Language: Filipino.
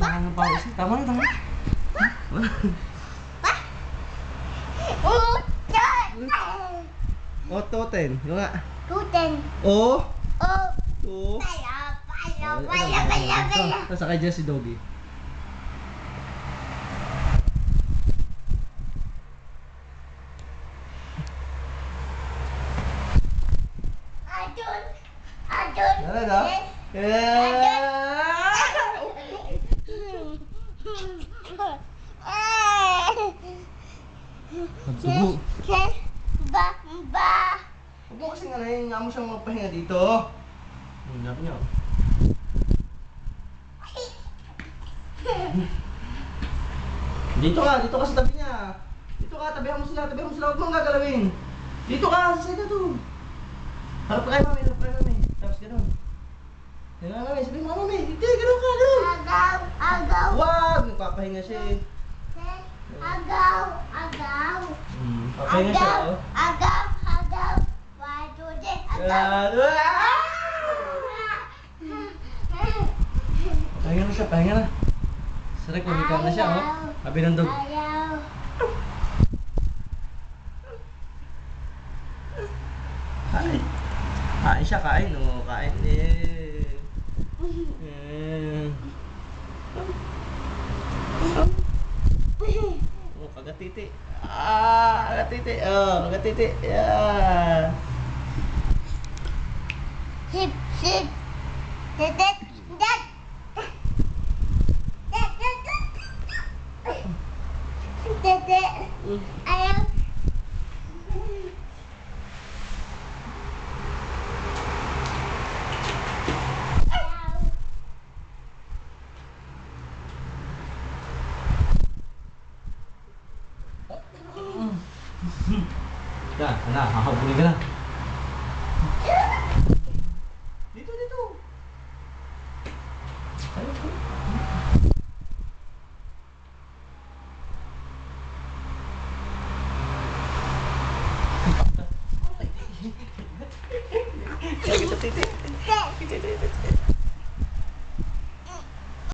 Saka ng pawis. Tama na, tama na. O, toten. Yung nga. O. O. Tapos sakay dyan si Doggy. Dala na. Nagsubo. Huwag mo kasi nga na yun. Nga mo siyang magpahinga dito. Hinap niyo. Dito ka sa tabi niya. Dito ka, tabihan mo sila. Huwag mong gagalawin. Dito ka, sa side to. Harap ka kay mami. Tapos gano'n. Gano'n mami, sabihin mo mami. Hindi, gano'n ka, gano'n. Wag! Nagpapahinga siya eh. Papahinga siya oh. Pahinga na. Sarap, kumikam na siya oh. Sabi ng dog. Kain siya, kain oh. Kain eh. Oh, kagatiti. Kagatiti. Oh, kagatiti. Yeah. Hip. Ayaw. Nah, hahabulin ka na. Dito. Ayun. Kita titik.